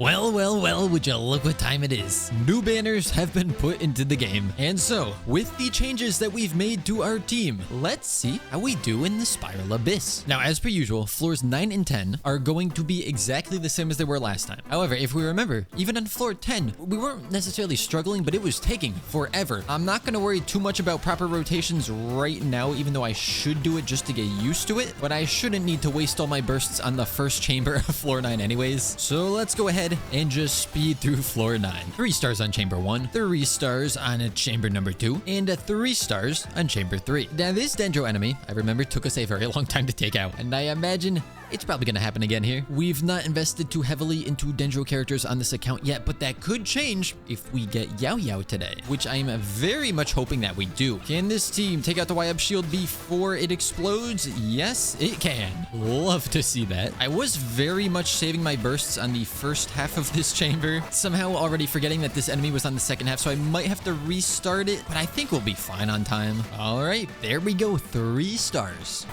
Well, would you look what time it is? New banners have been put into the game. And so, with the changes that we've made to our team, let's see how we do in the Spiral Abyss. Now, as per usual, floors 9 and 10 are going to be exactly the same as they were last time. However, if we remember, even on floor 10, we weren't necessarily struggling, but it was taking forever. I'm not going to worry too much about proper rotations right now, even though I should do it just to get used to it, but I shouldn't need to waste all my bursts on the first chamber of floor 9 anyways. So let's go ahead and just speed through floor 9. 3 stars on chamber 1, 3 stars on chamber number 2, and 3 stars on chamber 3. Now this Dendro enemy, I remember, took us a very long time to take out, and I imagine it's probably going to happen again here. We've not invested too heavily into Dendro characters on this account yet, but that could change if we get Yaoyao today, which I'm very much hoping that we do. Can this team take out the Y-Up shield before it explodes? Yes, it can. Love to see that. I was very much saving my bursts on the first half of this chamber, somehow already forgetting that this enemy was on the second half, so I might have to restart it, but I think we'll be fine on time. All right, there we go, 3 stars.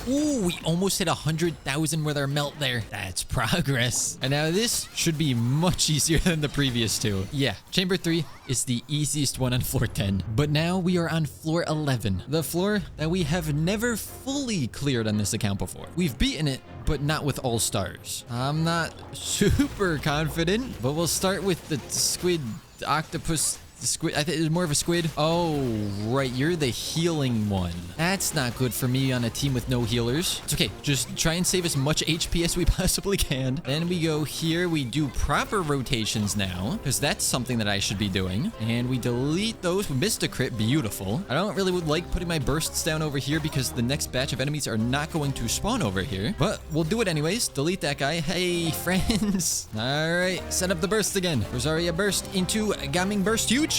Ooh, we almost hit 100,000 with our melt there. That's progress. And now this should be much easier than the previous two. Yeah, chamber 3 is the easiest one on floor 10. But now we are on floor 11, the floor that we have never fully cleared on this account before. We've beaten it, but not with all stars. I'm not super confident, but we'll start with the squid octopus. Squid, I think it's more of a squid. Oh, right. You're the healing one. That's not good for me on a team with no healers. It's okay. Just try and save as much HP as we possibly can. Then we go here. We do proper rotations now, because that's something that I should be doing. And we delete those. We missed a crit. Beautiful. I don't really would like putting my bursts down over here because the next batch of enemies are not going to spawn over here. But we'll do it anyways. Delete that guy. Hey, friends. All right. Set up the bursts again. Rosaria burst into Gaming burst. Huge.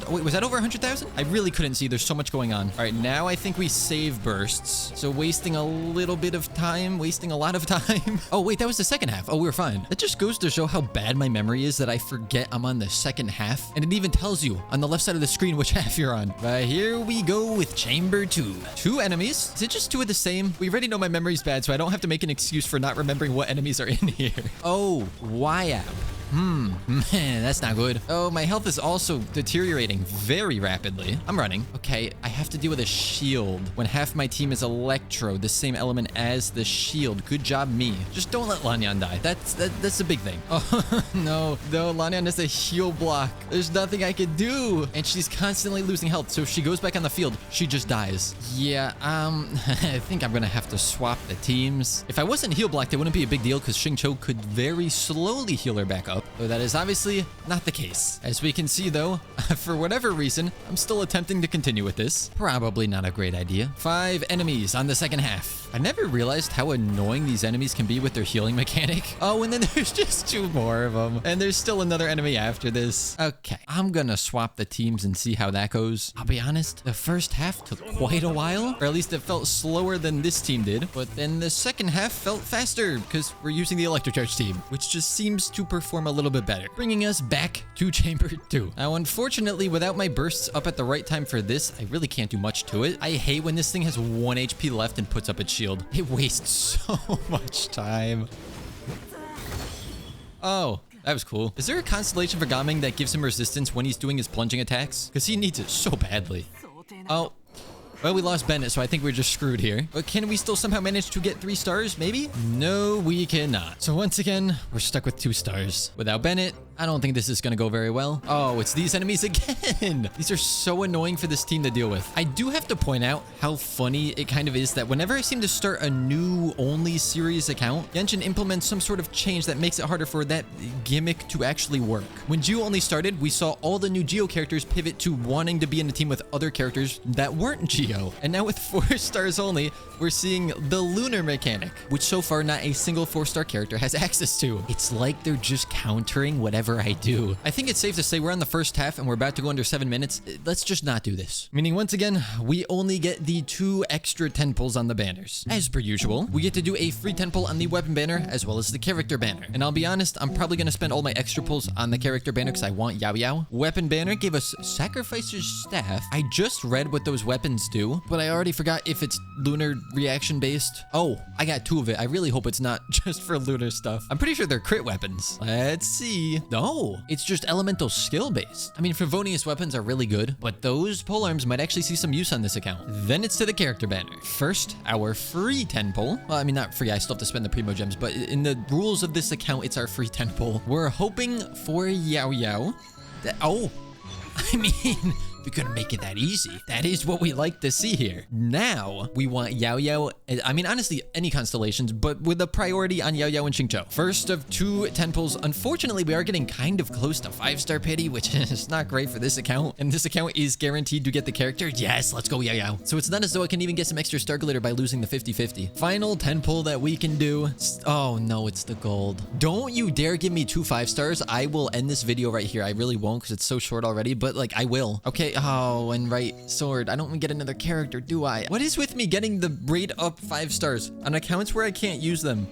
Wait, was that over 100,000? I really couldn't see. There's so much going on. All right, now I think we save bursts. So wasting a little bit of time, wasting a lot of time. Oh, wait, that was the second half. Oh, we were fine. That just goes to show how bad my memory is that I forget I'm on the second half. And it even tells you on the left side of the screen which half you're on. But here we go with chamber 2. 2 enemies. Is it just 2 of the same? We already know my memory's bad, so I don't have to make an excuse for not remembering what enemies are in here. Oh, Y-Ab. Man, that's not good. Oh, my health is also deteriorating very rapidly. I'm running. Okay, I have to deal with a shield when half my team is Electro, the same element as the shield. Good job, me. Just don't let Lanyan die. That's a big thing. Oh, no, Lanyan is a heal block. There's nothing I can do. And she's constantly losing health, so if she goes back on the field, she just dies. Yeah, I think I'm gonna have to swap the teams. If I wasn't heal blocked, it wouldn't be a big deal because Xingqiu could very slowly heal her back up. Though that is obviously not the case. As we can see though, for whatever reason, I'm still attempting to continue with this. Probably not a great idea. 5 enemies on the second half. I never realized how annoying these enemies can be with their healing mechanic. Oh, and then there's just 2 more of them. And there's still another enemy after this. Okay, I'm gonna swap the teams and see how that goes. I'll be honest, the first half took quite a while, or at least it felt slower than this team did. But then the second half felt faster because we're using the Electrocharge team, which just seems to perform a little bit better, bringing us back to chamber 2. Now, unfortunately, without my bursts up at the right time for this, I really can't do much to it. I hate when this thing has 1 HP left and puts up its shield. It wastes so much time. Oh, that was cool. Is there a constellation for Gaming that gives him resistance when he's doing his plunging attacks? Because he needs it so badly. Oh. Well, we lost Bennett, so I think we're just screwed here. But can we still somehow manage to get 3 stars, maybe? No, we cannot. So once again, we're stuck with 2 stars. Without Bennett, I don't think this is going to go very well. Oh, it's these enemies again. These are so annoying for this team to deal with. I do have to point out how funny it kind of is that whenever I seem to start a new only series account, Genshin implements some sort of change that makes it harder for that gimmick to actually work. When Geo only started, we saw all the new Geo characters pivot to wanting to be in a team with other characters that weren't Geo. And now with 4 stars only, we're seeing the Lunar mechanic, which so far not a single 4-star character has access to. It's like they're just countering whatever whatever I do. I think it's safe to say we're on the first half and we're about to go under 7 minutes. Let's just not do this. Meaning, once again, we only get the 2 extra 10 pulls on the banners. As per usual, we get to do a free 10 pull on the weapon banner as well as the character banner. And I'll be honest, I'm probably going to spend all my extra pulls on the character banner because I want Yaoyao. Weapon banner gave us Sacrificer's Staff. I just read what those weapons do, but I already forgot if it's Lunar Reaction based. Oh, I got 2 of it. I really hope it's not just for Lunar stuff. I'm pretty sure they're crit weapons. Let's see. No, it's just elemental skill based. I mean, Favonius weapons are really good, but those polearms might actually see some use on this account. Then it's to the character banner. First, our free 10 pull. Well, I mean, not free. I still have to spend the primo gems, but in the rules of this account, it's our free 10 pull. We're hoping for Yaoyao. Oh, I mean, we couldn't make it that easy. That is what we like to see here. Now, we want Yaoyao. I mean, honestly, any constellations, but with a priority on Yaoyao and Xingqiu. First of 2 10 pulls. Unfortunately, we are getting kind of close to 5-star pity, which is not great for this account. And this account is guaranteed to get the character. Yes, let's go Yaoyao. So it's not as though I can even get some extra star glitter by losing the 50-50. Final 10 pull that we can do. Oh, no, it's the gold. Don't you dare give me 2 5-stars. I will end this video right here. I really won't because it's so short already, but like, I will. Okay. Oh, and right sword. I don't even get another character, do I? What is with me getting the rate up 5 stars on accounts where I can't use them?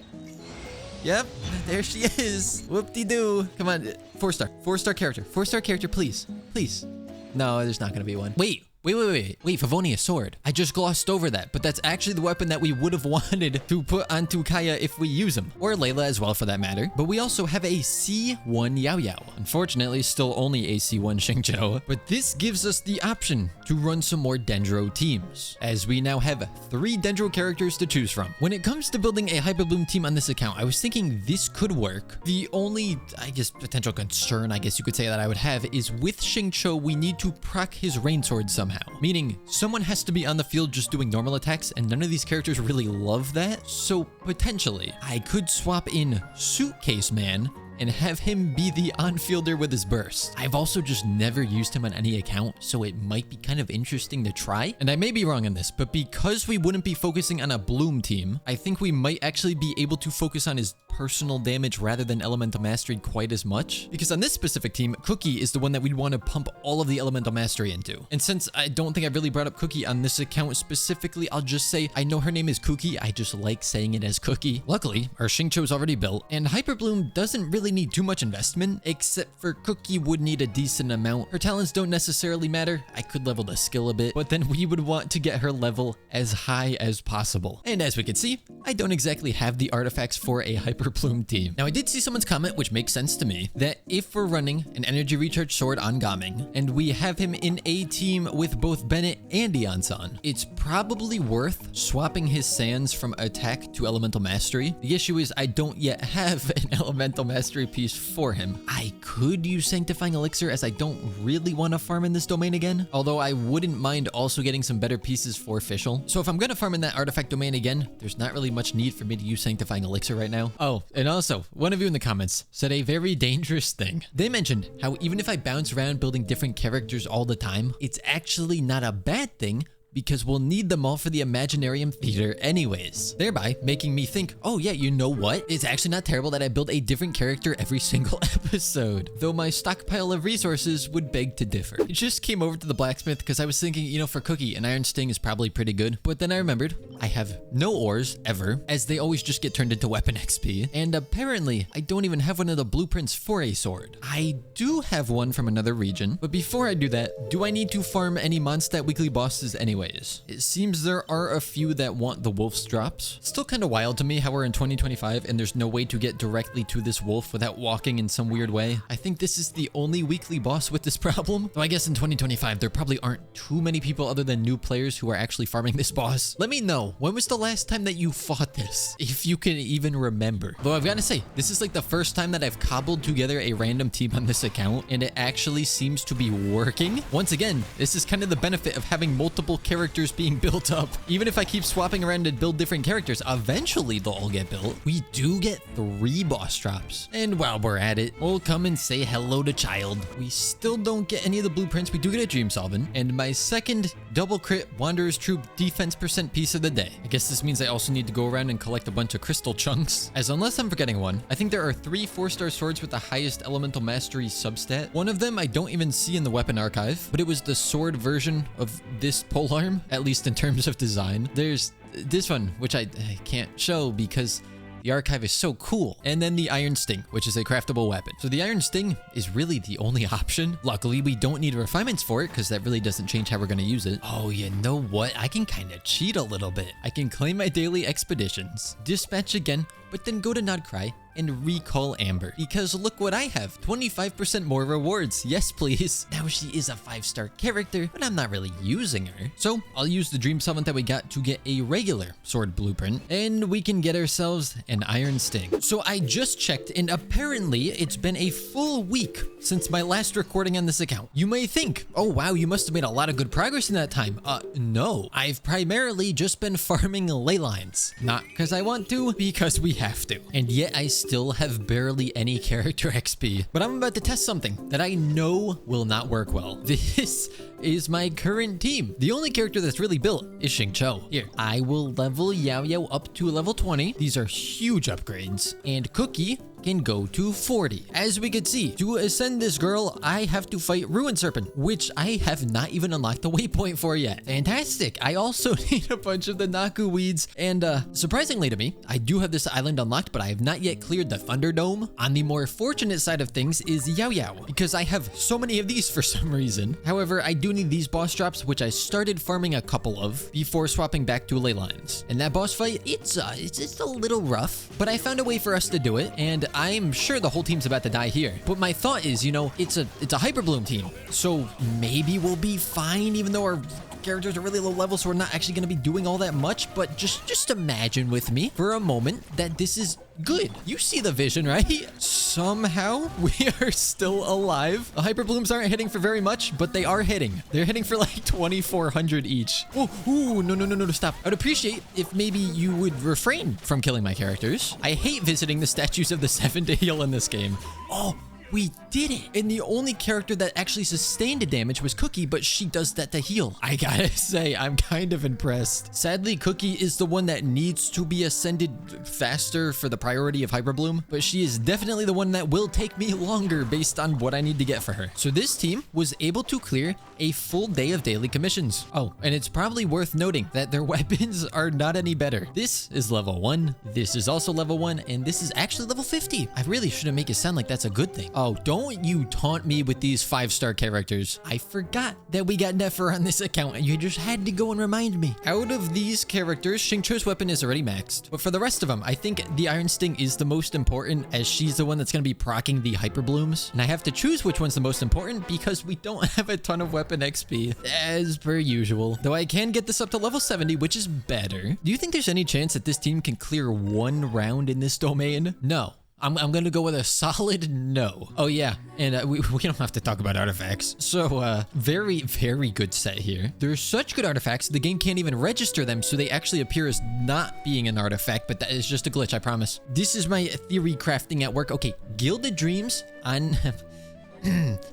Yep, there she is. Whoop-de-doo. Come on, 4-star. 4-star character. 4-star character, please. Please. No, there's not gonna be one. Wait, Favonius sword. I just glossed over that, but that's actually the weapon that we would have wanted to put onto Kaya if we use him. Or Layla as well for that matter. But we also have a C1 Yaoyao. Unfortunately, still only a C1 Xingqiu. But this gives us the option to run some more Dendro teams, as we now have 3 Dendro characters to choose from. When it comes to building a Hyperbloom team on this account, I was thinking this could work. The only, I guess, potential concern, I guess you could say, that I would have is with Xingqiu, we need to proc his rain sword somehow. Meaning, someone has to be on the field just doing normal attacks, and none of these characters really love that. So, potentially, I could swap in Suitcase Man and have him be the on-fielder with his burst. I've also just never used him on any account, so it might be kind of interesting to try. And I may be wrong on this, but because we wouldn't be focusing on a Bloom team, I think we might actually be able to focus on his personal damage rather than elemental mastery quite as much. Because on this specific team, Kuki is the one that we'd want to pump all of the elemental mastery into. And since I don't think I've really brought up Kuki on this account specifically, I'll just say I know her name is Kuki. I just like saying it as Cookie. Luckily, our Xingqiu is already built, and Hyperbloom doesn't really need too much investment, except for Kuki would need a decent amount. Her talents don't necessarily matter. I could level the skill a bit, but then we would want to get her level as high as possible. And as we can see, I don't exactly have the artifacts for a Hyperbloom team. Now, I did see someone's comment, which makes sense to me, that if we're running an energy recharge sword on Gaming, and we have him in a team with both Bennett and Eonsan, it's probably worth swapping his sands from attack to elemental mastery. The issue is I don't yet have an elemental mastery piece for him. I could use Sanctifying Elixir, as I don't really want to farm in this domain again, although I wouldn't mind also getting some better pieces for Fischl. So if I'm going to farm in that artifact domain again, there's not really much need for me to use Sanctifying Elixir right now. Oh, and also, one of you in the comments said a very dangerous thing. They mentioned how even if I bounce around building different characters all the time, it's actually not a bad thing, because we'll need them all for the Imaginarium Theater anyways. Thereby making me think, oh yeah, you know what? It's actually not terrible that I build a different character every single episode. Though my stockpile of resources would beg to differ. It just came over to the blacksmith because I was thinking, you know, for Cookie, an Iron Sting is probably pretty good. But then I remembered, I have no ores ever, as they always just get turned into weapon XP. And apparently, I don't even have one of the blueprints for a sword. I do have one from another region, but before I do that, do I need to farm any Mondstadt weekly bosses anyways? It seems there are a few that want the wolf's drops. It's still kind of wild to me how we're in 2025 and there's no way to get directly to this wolf without walking in some weird way. I think this is the only weekly boss with this problem. Though I guess in 2025, there probably aren't too many people other than new players who are actually farming this boss. Let me know, when was the last time that you fought this? If you can even remember. Though I've got to say, this is like the first time that I've cobbled together a random team on this account, and it actually seems to be working. Once again, this is kind of the benefit of having multiple characters characters being built up. Even if I keep swapping around to build different characters, eventually they'll all get built. We do get 3 boss drops. And while we're at it, we'll come and say hello to Child. We still don't get any of the blueprints. We do get a Dream Solvent. And my second double crit Wanderer's Troop defense percent piece of the day. I guess this means I also need to go around and collect a bunch of crystal chunks. As unless I'm forgetting one, I think there are 3 4-star swords with the highest elemental mastery substat. One of them I don't even see in the weapon archive, but it was the sword version of this polearm, at least in terms of design. There's this one, which I can't show because the archive is so cool. And then the Iron Sting, which is a craftable weapon. So the Iron Sting is really the only option. Luckily, we don't need refinements for it because that really doesn't change how we're going to use it. Oh, you know what? I can kind of cheat a little bit. I can claim my daily expeditions, dispatch again, but then go to Nodcry and recall Amber. Because look what I have, 25% more rewards. Yes, please. Now she is a 5-star character, but I'm not really using her. So I'll use the Dream Solvent that we got to get a regular sword blueprint, and we can get ourselves an Iron Sting. So I just checked, and apparently it's been a full week since my last recording on this account. You may think, oh wow, you must have made a lot of good progress in that time. No. I've primarily just been farming ley lines. Not because I want to, because we have to. And yet I still have barely any character XP. But I'm about to test something that I know will not work well. This is my current team. The only character that's really built is Xingqiu. Here, I will level Yaoyao up to level 20. These are huge upgrades. And Kuki can go to 40. As we could see, to ascend this girl, I have to fight Ruin Serpent, which I have not even unlocked the waypoint for yet. Fantastic. I also need a bunch of the Naku weeds, and surprisingly to me, I do have this island unlocked, but I have not yet cleared the Thunderdome. On the more fortunate side of things is Yaoyao, because I have so many of these for some reason. However, I do need these boss drops, which I started farming a couple of before swapping back to ley lines. And that boss fight, it's just a little rough, but I found a way for us to do it, and I'm sure the whole team's about to die here. But my thought is, you know, it's a Hyperbloom team, so maybe we'll be fine, even though our characters are really low level, so we're not actually going to be doing all that much. But just imagine with me for a moment that this is good. You see the vision, right? Somehow we are still alive. The Hyperblooms aren't hitting for very much, but they are hitting. They're hitting for like 2,400 each. Oh, ooh, no, stop. I would appreciate if maybe you would refrain from killing my characters. I hate visiting the statues of the 7-day heal in this game. Oh, we did it. And the only character that actually sustained a damage was Cookie, but she does that to heal. I gotta say, I'm kind of impressed. Sadly, Cookie is the one that needs to be ascended faster for the priority of Hyperbloom, but she is definitely the one that will take me longer based on what I need to get for her. So this team was able to clear a full day of daily commissions. Oh, and it's probably worth noting that their weapons are not any better. This is level 1, this is also level 1, and this is actually level 50. I really shouldn't make it sound like that's a good thing. Oh, don't you taunt me with these 5-star characters. I forgot that we got Nefer on this account, and you just had to go and remind me. Out of these characters, Xingqiu's weapon is already maxed, but for the rest of them, I think the Iron Sting is the most important, as she's the one that's going to be proccing the Hyperblooms, and I have to choose which one's the most important because we don't have a ton of weapon XP, as per usual. Though I can get this up to level 70, which is better. Do you think there's any chance that this team can clear 1 round in this domain? No. I'm gonna go with a solid no. Oh yeah, and we don't have to talk about artifacts. So very, very good set here. There's such good artifacts, the game can't even register them, so they actually appear as not being an artifact, but that is just a glitch, I promise. This is my theory crafting at work. Okay, Gilded Dreams on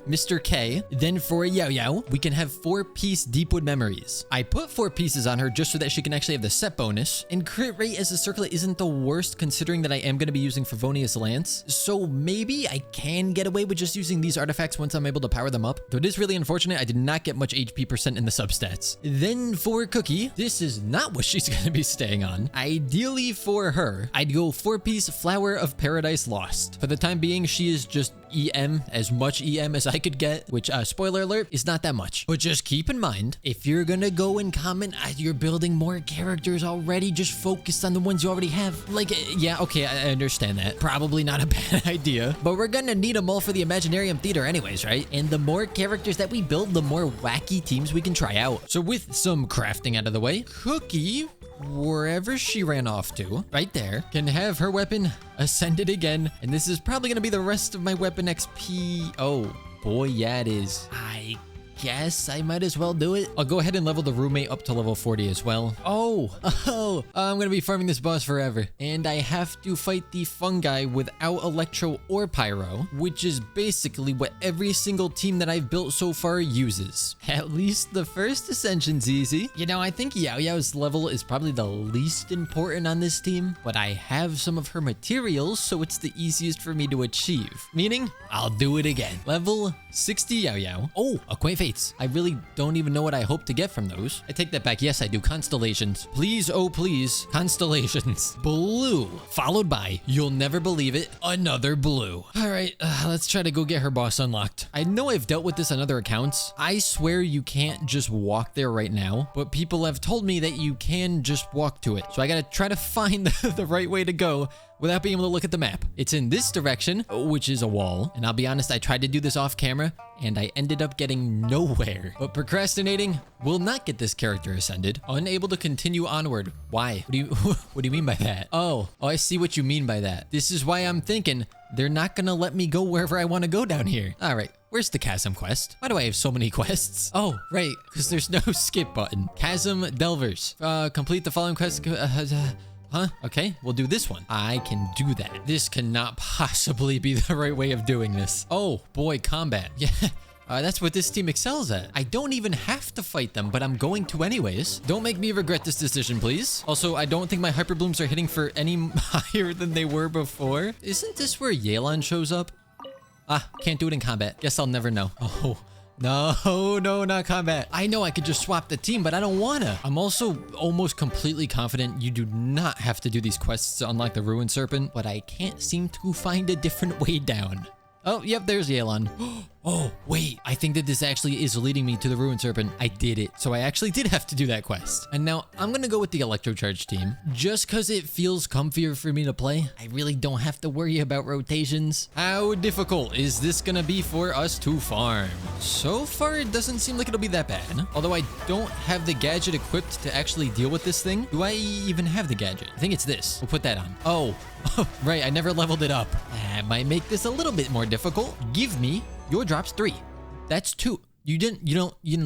Mr. K. Then for Yaoyao, we can have 4-piece Deepwood Memories. I put 4 pieces on her just so that she can actually have the set bonus. And crit rate as a circlet isn't the worst, considering that I am going to be using Favonius Lance. So maybe I can get away with just using these artifacts once I'm able to power them up. Though it is really unfortunate, I did not get much HP percent in the substats. Then for Cookie, this is not what she's going to be staying on. Ideally for her, I'd go 4-piece Flower of Paradise Lost. For the time being, she is just EM, as much EM as I could get, which, spoiler alert, is not that much. But just keep in mind, if you're gonna go and comment, you're building more characters already, just focus on the ones you already have. Like, yeah, okay, I understand that. Probably not a bad idea, but we're gonna need them all for the Imaginarium Theater anyways, right? And the more characters that we build, the more wacky teams we can try out. So with some crafting out of the way, Cookie, wherever she ran off to, right there, can have her weapon ascended again. And this is probably going to be the rest of my weapon XP. Oh boy, yeah, it is. I guess I might as well do it. I'll go ahead and level the roommate up to level 40 as well. Oh, I'm gonna be farming this boss forever. And I have to fight the fungi without electro or pyro, which is basically what every single team that I've built so far uses. At least the first ascension's easy. You know, I think Yaoyao's level is probably the least important on this team, but I have some of her materials, so it's the easiest for me to achieve. Meaning, I'll do it again. Level 60 Yaoyao. Oh, Acquaint Fates. I really don't even know what I hope to get from those. I take that back. Yes, I do. Constellations. Please, oh please, constellations. Blue, followed by, you'll never believe it, another blue. All right, let's try to go get her boss unlocked. I know I've dealt with this on other accounts. I swear you can't just walk there right now, but people have told me that you can just walk to it. So I gotta try to find the right way to go without being able to look at the map. It's in this direction, which is a wall. And I'll be honest, I tried to do this off camera and I ended up getting nowhere. But procrastinating will not get this character ascended. Unable to continue onward. Why? What do you mean by that? Oh, I see what you mean by that. This is why I'm thinking they're not gonna let me go wherever I want to go down here. All right. Where's the chasm quest? Why do I have so many quests? Oh, right, because there's no skip button. Chasm Delvers. Complete the following quest. Huh? Okay, we'll do this one. I can do that. This cannot possibly be the right way of doing this. Oh, boy, combat. Yeah. That's what this team excels at. I don't even have to fight them, but I'm going to anyways. Don't make me regret this decision, please. Also, I don't think my Hyperblooms are hitting for any higher than they were before. Isn't this where Yelan shows up? Can't do it in combat. Guess I'll never know. Oh, no, not combat. I know I could just swap the team, but I don't wanna. I'm also almost completely confident you do not have to do these quests to unlock the Ruined Serpent, but I can't seem to find a different way down. Oh, yep, there's Yelan. Oh, wait, I think that this actually is leading me to the Ruined Serpent. I did it. So I actually did have to do that quest. And now I'm gonna go with the Electrocharge team. Just cause it feels comfier for me to play. I really don't have to worry about rotations. How difficult is this gonna be for us to farm? So far, it doesn't seem like it'll be that bad. Although I don't have the gadget equipped to actually deal with this thing. Do I even have the gadget? I think it's this. We'll put that on. Oh, right, I never leveled it up. That might make this a little bit more difficult. Give me your drops 3. That's 2. You didn't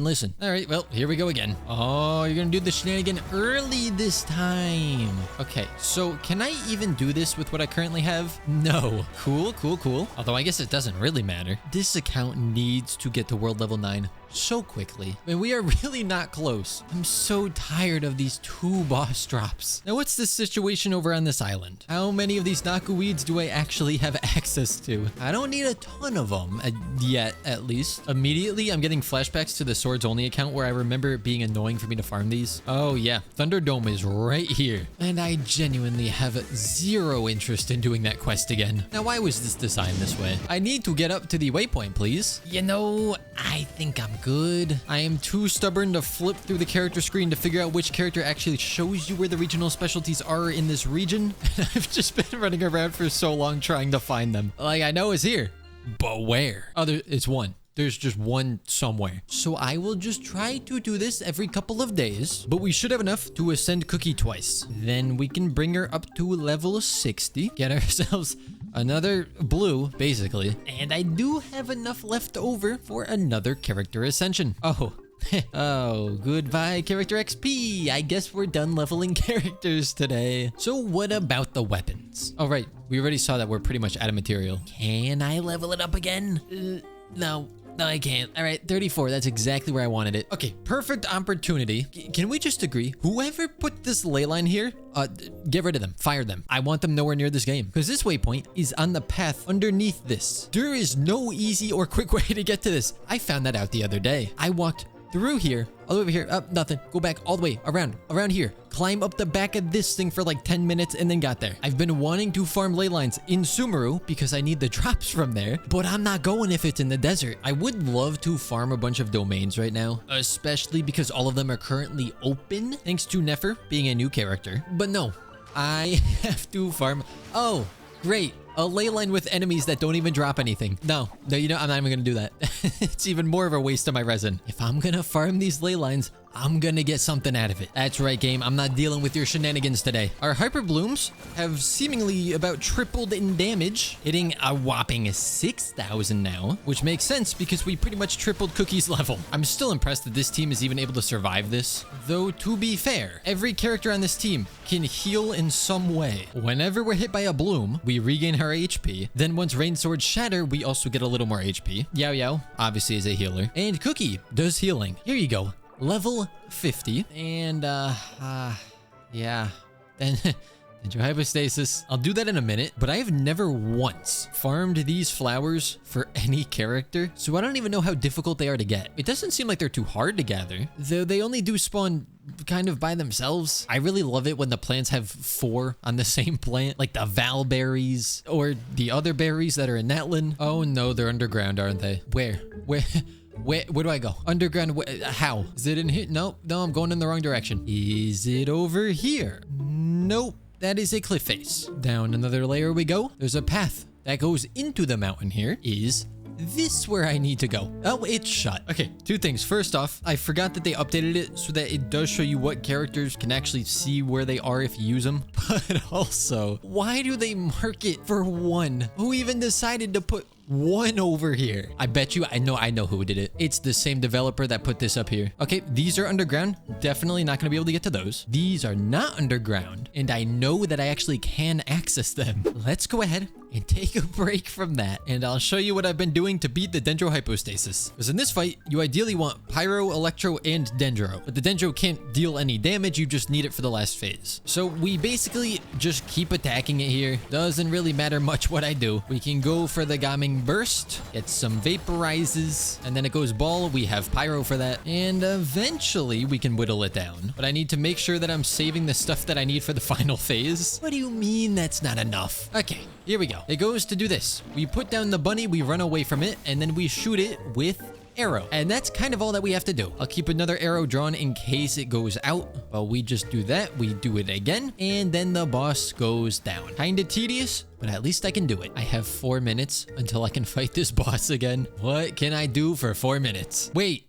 listen. All right, well, here we go again. Oh, you're gonna do the shenanigan early this time. Okay, so can I even do this with what I currently have? No. Cool. Although I guess it doesn't really matter. This account needs to get to world level 9 so quickly. And we are really not close. I'm so tired of these 2 boss drops. Now, what's the situation over on this island? How many of these Naku weeds do I actually have access to? I don't need a ton of them, yet at least. Immediately, I'm getting flashbacks to the Swords Only account where I remember it being annoying for me to farm these. Oh yeah, Thunderdome is right here. And I genuinely have 0 interest in doing that quest again. Now, why was this designed this way? I need to get up to the waypoint, please. You know, I think I'm good. I am too stubborn to flip through the character screen to figure out which character actually shows you where the regional specialties are in this region. I've just been running around for so long trying to find them. Like, I know it's here, but where? Oh, it's one. There's just one somewhere. So I will just try to do this every couple of days, but we should have enough to ascend Kuki twice. Then we can bring her up to level 60, get ourselves another blue, basically. And I do have enough left over for another character ascension. Oh, oh, goodbye character XP. I guess we're done leveling characters today. So what about the weapons? All right, we already saw that we're pretty much out of material. Can I level it up again? No, I can't. All right, 34. That's exactly where I wanted it. Okay, perfect opportunity. Can we just agree? Whoever put this ley line here, get rid of them. Fire them. I want them nowhere near this game because this waypoint is on the path underneath this. There is no easy or quick way to get to this. I found that out the other day. I walked through here, all over here, up, nothing. Go back all the way around here. Climb up the back of this thing for like 10 minutes and then got there. I've been wanting to farm ley lines in Sumeru because I need the drops from there, but I'm not going if it's in the desert. I would love to farm a bunch of domains right now, especially because all of them are currently open thanks to Nefer being a new character. But no, I have to farm. Oh, great. A ley line with enemies that don't even drop anything. No, you know, I'm not even gonna do that. It's even more of a waste of my resin. If I'm gonna farm these ley lines, I'm gonna get something out of it. That's right, game. I'm not dealing with your shenanigans today. Our Hyperblooms have seemingly about tripled in damage, hitting a whopping 6,000 now, which makes sense because we pretty much tripled Cookie's level. I'm still impressed that this team is even able to survive this, though to be fair, every character on this team can heal in some way. Whenever we're hit by a bloom, we regain our HP. Then once Rain Swords shatter, we also get a little more HP. Yaoyao obviously is a healer, and Cookie does healing. Here you go. Level 50. And, yeah. Then Dendro Hypostasis. I'll do that in a minute, but I have never once farmed these flowers for any character, so I don't even know how difficult they are to get. It doesn't seem like they're too hard to gather, though they only do spawn kind of by themselves. I really love it when the plants have 4 on the same plant, like the Val berries or the other berries that are in Natlan. Oh no, they're underground, aren't they? Where do I go? Underground, how? Is it in here? No, I'm going in the wrong direction. Is it over here? Nope. That is a cliff face. Down another layer we go. There's a path that goes into the mountain here. Is this where I need to go? Oh, it's shut. Okay, 2 things. First off, I forgot that they updated it so that it does show you what characters can actually see where they are if you use them. But also, why do they mark it for 1? Who even decided to put 1 over here? I bet you I know who did it. It's the same developer that put this up here. Okay, these are underground. Definitely not gonna be able to get to those. These are not underground, and I know that I actually can access them. Let's go ahead and take a break from that, and I'll show you what I've been doing to beat the Dendro Hypostasis. Because in this fight, you ideally want Pyro, Electro, and Dendro. But the Dendro can't deal any damage, you just need it for the last phase. So we basically just keep attacking it here. Doesn't really matter much what I do. We can go for the Gaming Burst, get some Vaporizes, and then it goes Ball. We have Pyro for that. And eventually we can whittle it down. But I need to make sure that I'm saving the stuff that I need for the final phase. What do you mean that's not enough? Okay, here we go. It goes to do this. We put down the bunny, we run away from it, and then we shoot it with arrow. And that's kind of all that we have to do. I'll keep another arrow drawn in case it goes out. Well, we just do that. We do it again, and then the boss goes down. Kinda tedious, but at least I can do it. I have 4 minutes until I can fight this boss again. What can I do for 4 minutes? Wait,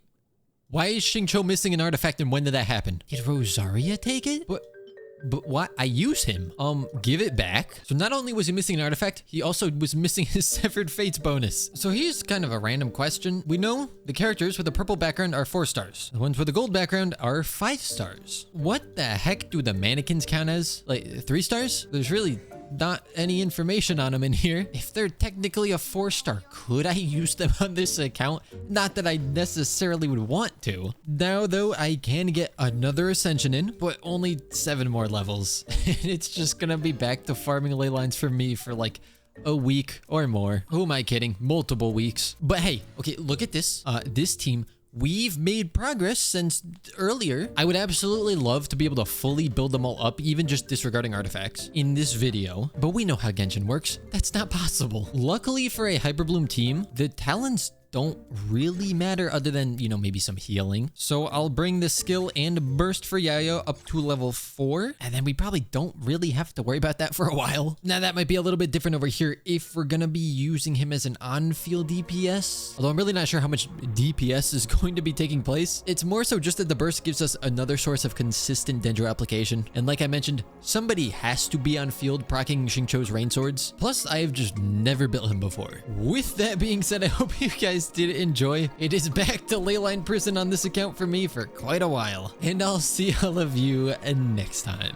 why is Xingqiu missing an artifact, and when did that happen? Did Rosaria take it? But what? I use him. Give it back. So not only was he missing an artifact, he also was missing his Severed Fates bonus. So here's kind of a random question. We know the characters with the purple background are 4 stars. The ones with the gold background are 5 stars. What the heck do the mannequins count as? Like 3 stars? There's really not any information on them in here. If they're technically a 4-star, could I use them on this account? Not that I necessarily would want to. Now though, I can get another ascension in, but only 7 more levels. It's just gonna be back to farming ley lines for me for like a week or more. Who am I kidding? Multiple weeks. But hey, okay, look at this. This team, we've made progress since earlier. I would absolutely love to be able to fully build them all up, even just disregarding artifacts in this video. But we know how Genshin works. That's not possible. Luckily for a Hyperbloom team, the talents don't really matter other than, you know, maybe some healing. So I'll bring the skill and burst for Yaoyao up to level 4. And then we probably don't really have to worry about that for a while. Now that might be a little bit different over here if we're gonna be using him as an on-field DPS. Although I'm really not sure how much DPS is going to be taking place. It's more so just that the burst gives us another source of consistent Dendro application. And like I mentioned, somebody has to be on field proccing Xingqiu's Rain Swords. Plus, I have just never built him before. With that being said, I hope you guys did enjoy. It is back to Leyline Prison on this account for me for quite a while. And I'll see all of you next time.